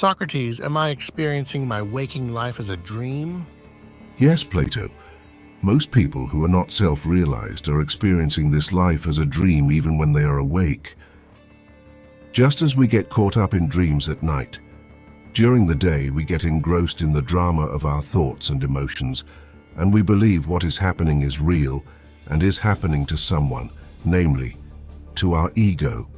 Socrates, am I experiencing my waking life as a dream? Yes, Plato. Most people who are not self-realized are experiencing this life as a dream even when they are awake. Just as we get caught up in dreams at night, during the day we get engrossed in the drama of our thoughts and emotions, and we believe what is happening is real and is happening to someone, namely, to our ego.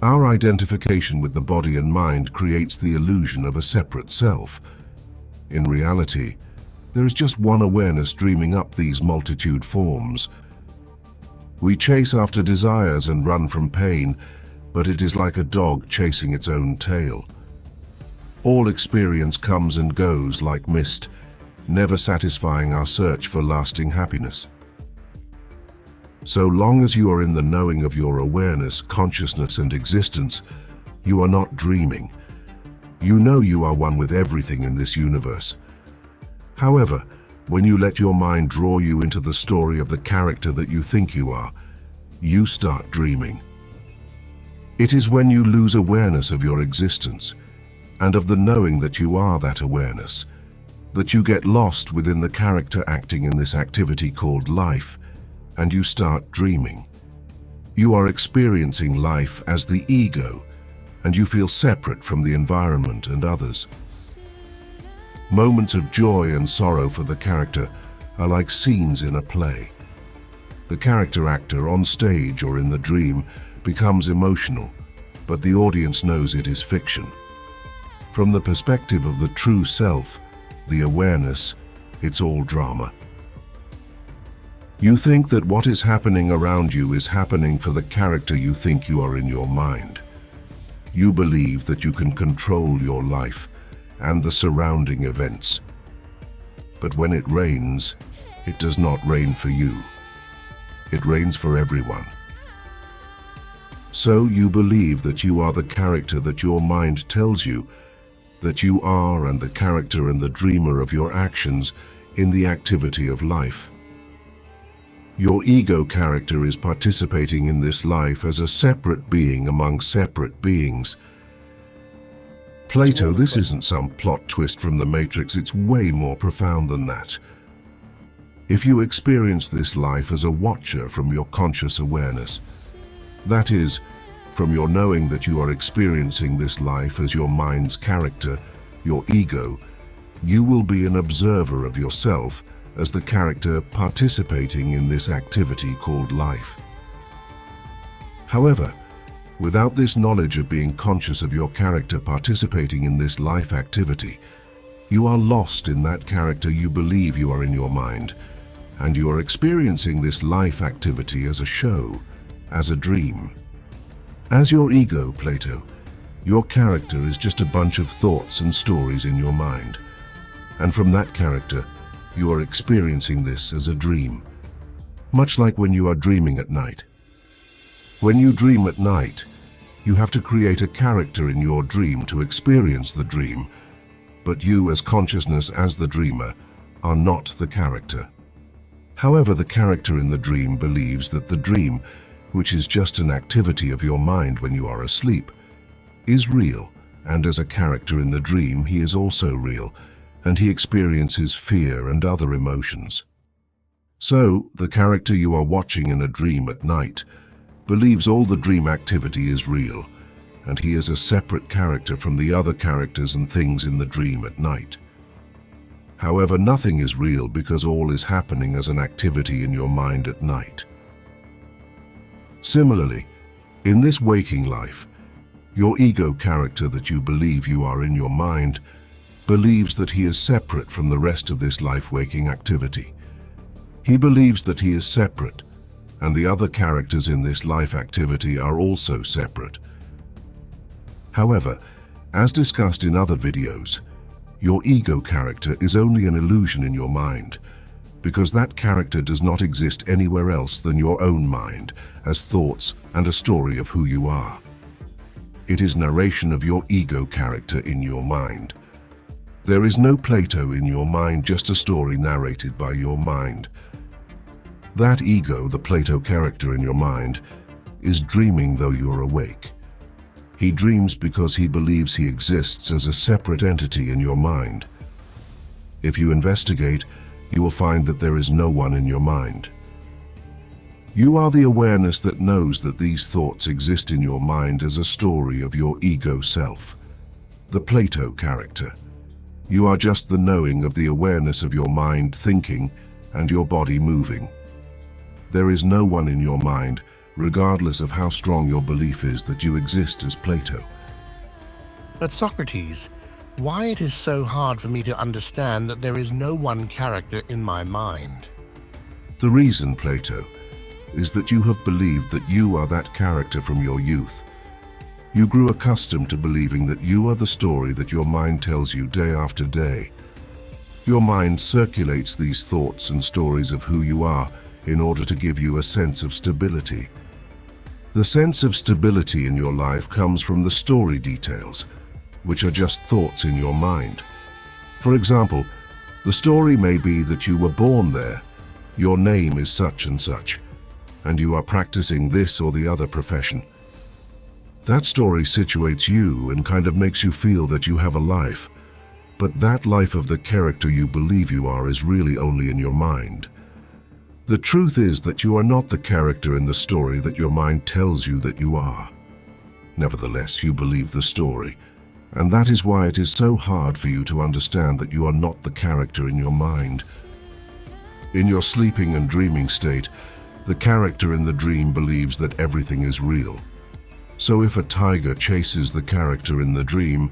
Our identification with the body and mind creates the illusion of a separate self. In reality, there is just one awareness dreaming up these multitude forms. We chase after desires and run from pain, but it is like a dog chasing its own tail. All experience comes and goes like mist, never satisfying our search for lasting happiness. So long as you are in the knowing of your awareness, consciousness, and existence, you are not dreaming. You know you are one with everything in this universe. However, when you let your mind draw you into the story of the character that you think you are, you start dreaming. It is when you lose awareness of your existence and of the knowing that you are that awareness, that you get lost within the character acting in this activity called life, and you start dreaming. You are experiencing life as the ego, and you feel separate from the environment and others. Moments of joy and sorrow for the character are like scenes in a play. The character actor on stage or in the dream becomes emotional, but the audience knows it is fiction. From the perspective of the true self, the awareness, it's all drama. You think that what is happening around you is happening for the character you think you are in your mind. You believe that you can control your life and the surrounding events. But when it rains, it does not rain for you. It rains for everyone. So you believe that you are the character that your mind tells you that you are, and the character and the dreamer of your actions in the activity of life. Your ego character is participating in this life as a separate being among separate beings. Plato, this isn't some plot twist from the Matrix, it's way more profound than that. If you experience this life as a watcher from your conscious awareness, that is, from your knowing that you are experiencing this life as your mind's character, your ego, you will be an observer of yourself as the character participating in this activity called life. However, without this knowledge of being conscious of your character participating in this life activity, you are lost in that character you believe you are in your mind, and you are experiencing this life activity as a show, as a dream. As your ego, Plato, your character is just a bunch of thoughts and stories in your mind, and from that character, you are experiencing this as a dream, much like when you are dreaming at night. When you dream at night, you have to create a character in your dream to experience the dream, but you as consciousness, as the dreamer, are not the character. However, the character in the dream believes that the dream, which is just an activity of your mind when you are asleep, is real, and as a character in the dream he is also real, and he experiences fear and other emotions. So, the character you are watching in a dream at night believes all the dream activity is real, and he is a separate character from the other characters and things in the dream at night. However, nothing is real because all is happening as an activity in your mind at night. Similarly, in this waking life, your ego character that you believe you are in your mind believes that he is separate from the rest of this life-waking activity. He believes that he is separate, and the other characters in this life activity are also separate. However, as discussed in other videos, your ego character is only an illusion in your mind, because that character does not exist anywhere else than your own mind, as thoughts and a story of who you are. It is narration of your ego character in your mind. There is no Plato in your mind, just a story narrated by your mind. That ego, the Plato character in your mind, is dreaming though you are awake. He dreams because he believes he exists as a separate entity in your mind. If you investigate, you will find that there is no one in your mind. You are the awareness that knows that these thoughts exist in your mind as a story of your ego self, the Plato character. You are just the knowing of the awareness of your mind thinking and your body moving. There is no one in your mind, regardless of how strong your belief is that you exist as Plato. But Socrates, why it is so hard for me to understand that there is no one character in my mind? The reason, Plato, is that you have believed that you are that character from your youth. You grew accustomed to believing that you are the story that your mind tells you day after day. Your mind circulates these thoughts and stories of who you are in order to give you a sense of stability. The sense of stability in your life comes from the story details, which are just thoughts in your mind. For example, the story may be that you were born there, your name is such and such, and you are practicing this or the other profession. That story situates you and kind of makes you feel that you have a life, but that life of the character you believe you are is really only in your mind. The truth is that you are not the character in the story that your mind tells you that you are. Nevertheless, you believe the story, and that is why it is so hard for you to understand that you are not the character in your mind. In your sleeping and dreaming state, the character in the dream believes that everything is real. So if a tiger chases the character in the dream,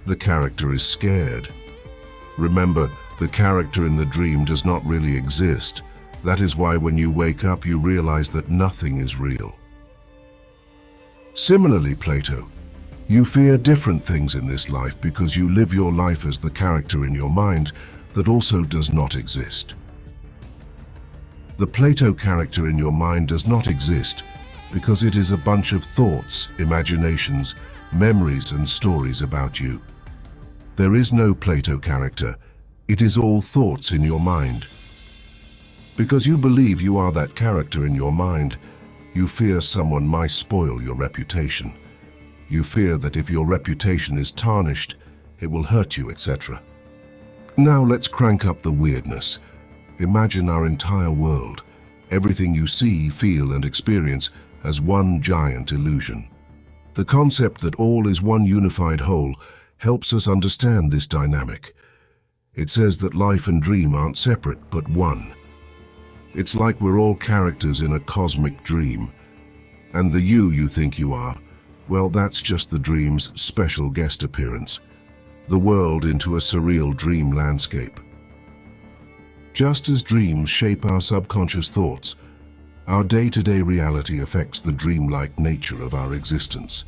the character is scared. Remember, the character in the dream does not really exist. That is why when you wake up, you realize that nothing is real. Similarly, Plato, you fear different things in this life because you live your life as the character in your mind that also does not exist. The Plato character in your mind does not exist because it is a bunch of thoughts, imaginations, memories, and stories about you. There is no Plato character. It is all thoughts in your mind. Because you believe you are that character in your mind, you fear someone might spoil your reputation. You fear that if your reputation is tarnished, it will hurt you, etc. Now let's crank up the weirdness. Imagine our entire world, everything you see, feel, and experience as one giant illusion. The concept that all is one unified whole helps us understand this dynamic. It says that life and dream aren't separate, but one. It's like we're all characters in a cosmic dream. And the you think you are, well, that's just the dream's special guest appearance. The world into a surreal dream landscape. Just as dreams shape our subconscious thoughts, our day-to-day reality affects the dreamlike nature of our existence.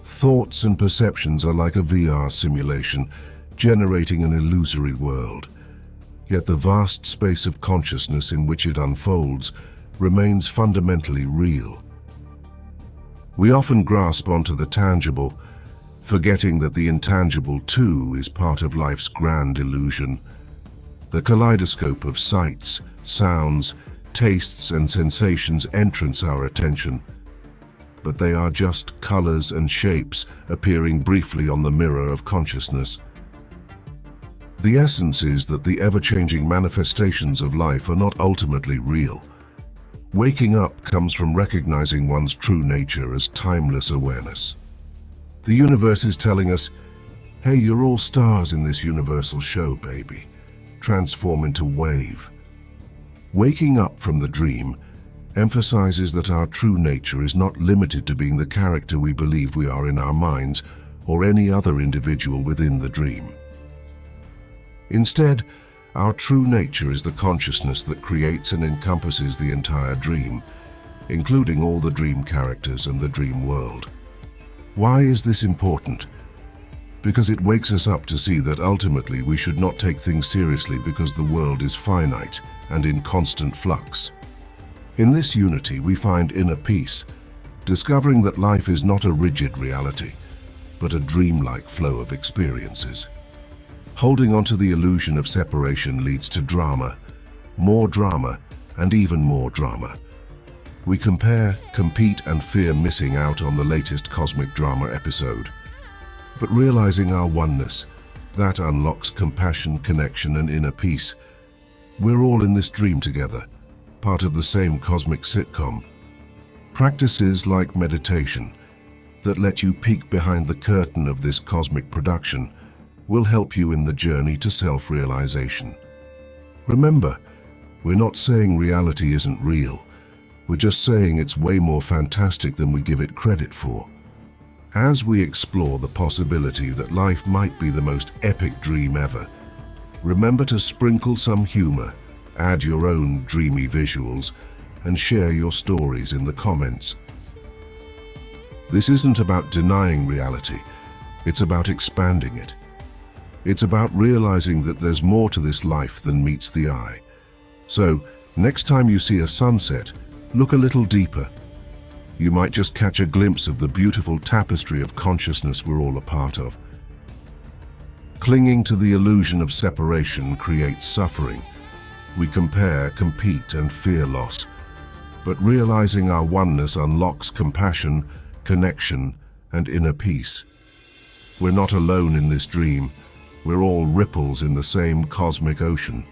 Thoughts and perceptions are like a VR simulation, generating an illusory world. Yet the vast space of consciousness in which it unfolds remains fundamentally real. We often grasp onto the tangible, forgetting that the intangible too is part of life's grand illusion. The kaleidoscope of sights, sounds, tastes, and sensations entrance our attention, but they are just colors and shapes appearing briefly on the mirror of consciousness. The essence is that the ever-changing manifestations of life are not ultimately real. Waking up comes from recognizing one's true nature as timeless awareness. The universe is telling us, hey, you're all stars in this universal show, baby. Transform into wave. Waking up from the dream emphasizes that our true nature is not limited to being the character we believe we are in our minds or any other individual within the dream. Instead, our true nature is the consciousness that creates and encompasses the entire dream, including all the dream characters and the dream world. Why is this important? Because it wakes us up to see that ultimately we should not take things seriously because the world is finite and in constant flux. In this unity, we find inner peace, discovering that life is not a rigid reality, but a dreamlike flow of experiences. Holding onto the illusion of separation leads to drama, and even more drama. We compare, compete, and fear missing out on the latest cosmic drama episode. But realizing our oneness, that unlocks compassion, connection, and inner peace. We're all in this dream together, part of the same cosmic sitcom. Practices like meditation that let you peek behind the curtain of this cosmic production will help you in the journey to self-realization. Remember, we're not saying reality isn't real. We're just saying it's way more fantastic than we give it credit for. As we explore the possibility that life might be the most epic dream ever, remember to sprinkle some humor, add your own dreamy visuals, and share your stories in the comments. This isn't about denying reality, it's about expanding it. It's about realizing that there's more to this life than meets the eye. So, next time you see a sunset, look a little deeper. You might just catch a glimpse of the beautiful tapestry of consciousness we're all a part of. Clinging to the illusion of separation creates suffering. We compare, compete, and fear loss. But realizing our oneness unlocks compassion, connection, and inner peace. We're not alone in this dream. We're all ripples in the same cosmic ocean.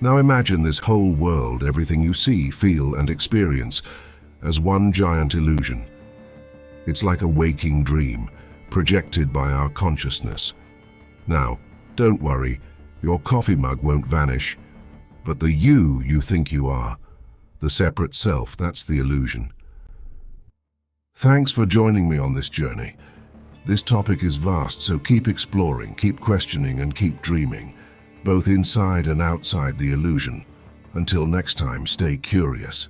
Now imagine this whole world, everything you see, feel, and experience, as one giant illusion. It's like a waking dream, projected by our consciousness. Now, don't worry, your coffee mug won't vanish, but the you think you are, the separate self, that's the illusion. Thanks for joining me on this journey. This topic is vast, so keep exploring, keep questioning, and keep dreaming, both inside and outside the illusion. Until next time, stay curious.